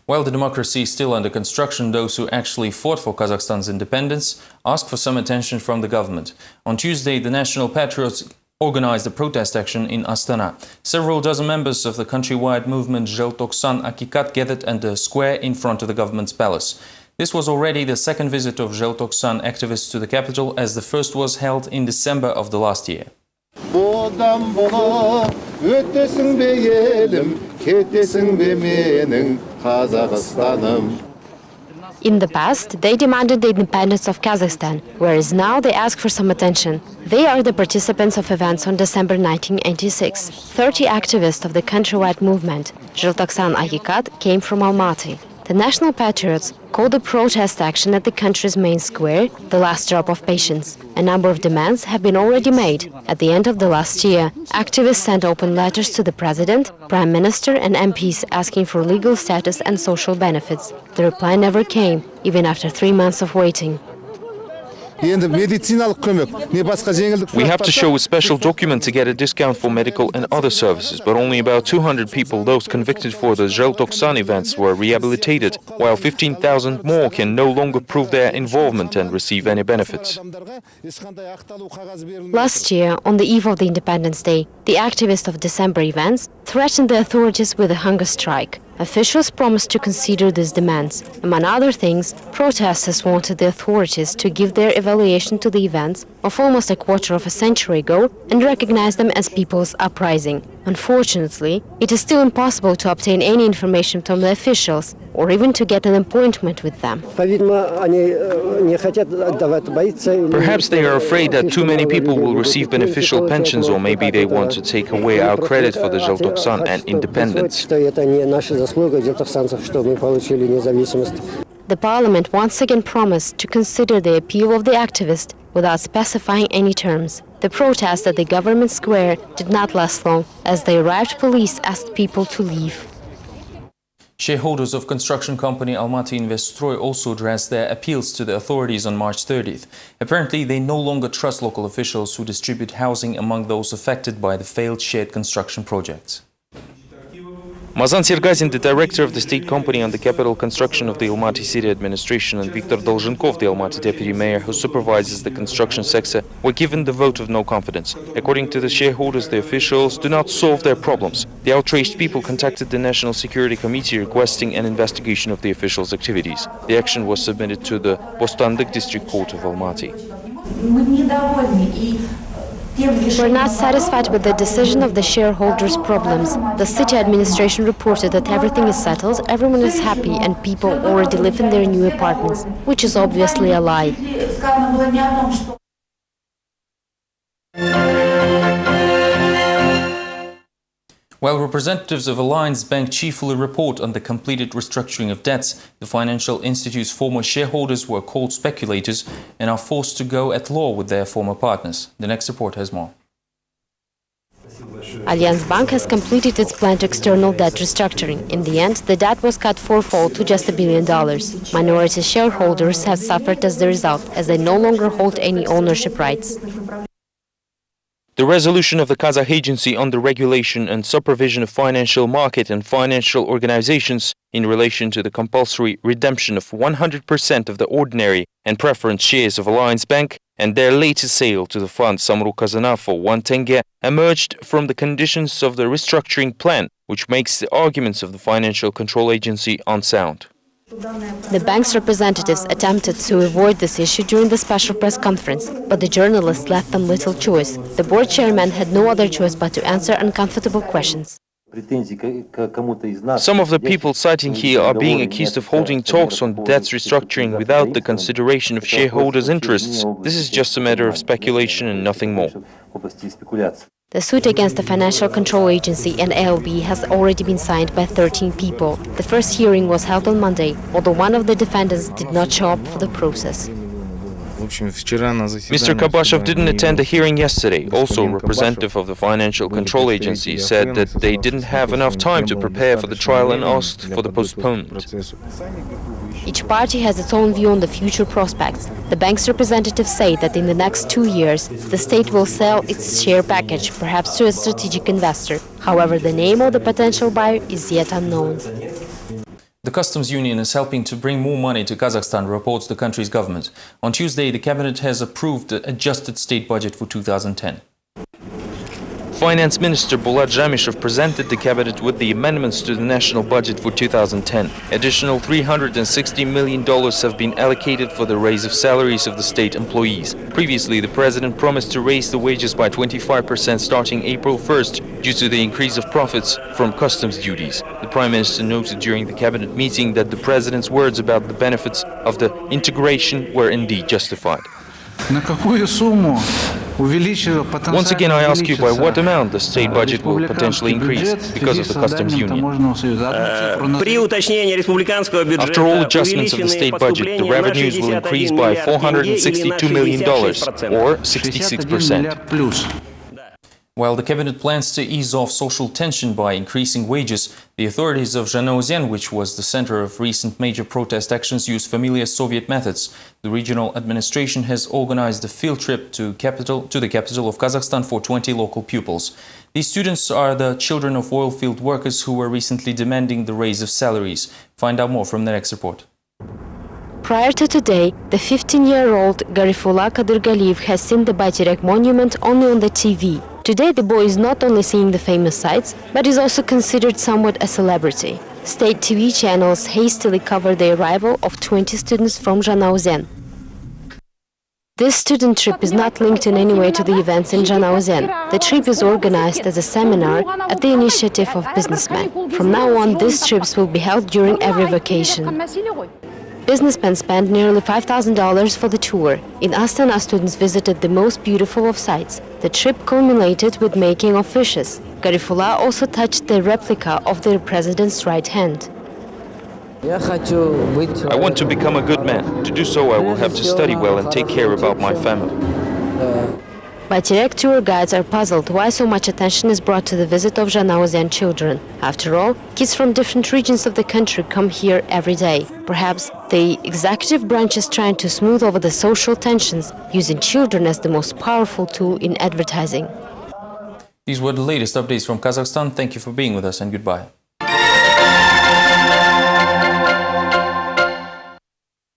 While the democracy is still under construction, those who actually fought for Kazakhstan's independence ask for some attention from the government. On Tuesday, the National Patriots organized a protest action in Astana. Several dozen members of the countrywide movement Желтоқсан Haqiqat gathered at the square in front of the government's palace. This was already the second visit of Желтоқсан activists to the capital, as the first was held in December of the last year. In the past, they demanded the independence of Kazakhstan, whereas now they ask for some attention. They are the participants of events on December 1986. 30 activists of the countrywide movement, Желтоқсан Haqiqat, came from Almaty. The National Patriots called the protest action at the country's main square the last drop of patience. A number of demands have been already made. At the end of the last year, activists sent open letters to the President, Prime Minister and MPs asking for legal status and social benefits. The reply never came, even after 3 months of waiting. We have to show a special document to get a discount for medical and other services, but only about 200 people, those convicted for the Желтоқсан events, were rehabilitated, while 15,000 more can no longer prove their involvement and receive any benefits. Last year, on the eve of the Independence Day, the activists of December events threatened the authorities with a hunger strike. Officials promised to consider these demands. Among other things, protesters wanted the authorities to give their evaluation to the events of almost a quarter of a century ago and recognize them as people's uprising. Unfortunately, it is still impossible to obtain any information from the officials or even to get an appointment with them. Perhaps they are afraid that too many people will receive beneficial pensions, or maybe they want to take away our credit for the Желтоқсан and independence. The parliament once again promised to consider the appeal of the activists without specifying any terms. The protest at the government square did not last long. As they arrived, police asked people to leave. Shareholders of construction company Almaty Investstroy also addressed their appeals to the authorities on March 30th. Apparently, they no longer trust local officials who distribute housing among those affected by the failed shared construction projects. Mazan Sergazin, the director of the state company on the capital construction of the Almaty city administration, and Viktor Dolzhenkov, the Almaty deputy mayor who supervises the construction sector, were given the vote of no confidence. According to the shareholders, the officials do not solve their problems. The outraged people contacted the National Security Committee requesting an investigation of the officials' activities. The action was submitted to the Bostanlık District Court of Almaty. We're not satisfied with the decision of the shareholders' problems. The city administration reported that everything is settled, everyone is happy, and people already live in their new apartments, which is obviously a lie. While representatives of Alliance Bank chiefly report on the completed restructuring of debts, the financial institute's former shareholders were called speculators and are forced to go at law with their former partners. The next report has more. Alliance Bank has completed its planned external debt restructuring. In the end, the debt was cut fourfold to just $1 billion. Minority shareholders have suffered as the result, as they no longer hold any ownership rights. The resolution of the Kazakh Agency on the Regulation and Supervision of Financial Market and Financial Organizations in relation to the compulsory redemption of 100% of the ordinary and preference shares of Alliance Bank and their later sale to the fund Samruk Kazana for 1 tenge emerged from the conditions of the restructuring plan, which makes the arguments of the Financial Control Agency unsound. The bank's representatives attempted to avoid this issue during the special press conference, but the journalists left them little choice. The board chairman had no other choice but to answer uncomfortable questions. Some of the people citing here are being accused of holding talks on debt restructuring without the consideration of shareholders' interests. This is just a matter of speculation and nothing more. The suit against the Financial Control Agency and ALB has already been signed by 13 people. The first hearing was held on Monday, although one of the defendants did not show up for the process. Mr. Kabashov didn't attend the hearing yesterday. Also, a representative of the Financial Control Agency said that they didn't have enough time to prepare for the trial and asked for the postponement. Each party has its own view on the future prospects. The bank's representatives say that in the next 2 years, the state will sell its share package, perhaps to a strategic investor. However, the name of the potential buyer is yet unknown. The customs union is helping to bring more money to Kazakhstan, reports the country's government. On Tuesday, the cabinet has approved the adjusted state budget for 2010. Finance Minister Bulat Jamishov presented the cabinet with the amendments to the national budget for 2010. Additional $360 million have been allocated for the raise of salaries of the state employees. Previously, the president promised to raise the wages by 25% starting April 1st due to the increase of profits from customs duties. The prime minister noted during the cabinet meeting that the president's words about the benefits of the integration were indeed justified. Once again, I ask you by what amount the state budget will potentially increase because of the customs union. After all adjustments of the state budget, the revenues will increase by $462 million, or 66%. While the cabinet plans to ease off social tension by increasing wages, the authorities of Zhanaozen, which was the center of recent major protest actions, use familiar Soviet methods. The regional administration has organized a field trip to the capital of Kazakhstan for 20 local pupils. These students are the children of oil field workers who were recently demanding the raise of salaries. Find out more from the next report. Prior to today, the 15-year-old Garifullah Kadyrgaliyev has seen the Bayterek monument only on the TV. Today, the boy is not only seeing the famous sights, but is also considered somewhat a celebrity. State TV channels hastily cover the arrival of 20 students from Zhanaozen. This student trip is not linked in any way to the events in Zhanaozen. The trip is organized as a seminar at the initiative of businessmen. From now on, these trips will be held during every vacation. Businessmen spent nearly $5,000 for the tour. In Astana, students visited the most beautiful of sites. The trip culminated with making of fishes. Garifullah also touched the replica of their president's right hand. I want to become a good man. To do so, I will have to study well and take care about my family. Bayterek tour guides are puzzled why so much attention is brought to the visit of Zhanaozen children. After all, kids from different regions of the country come here every day. Perhaps the executive branch is trying to smooth over the social tensions, using children as the most powerful tool in advertising. These were the latest updates from Kazakhstan. Thank you for being with us and goodbye.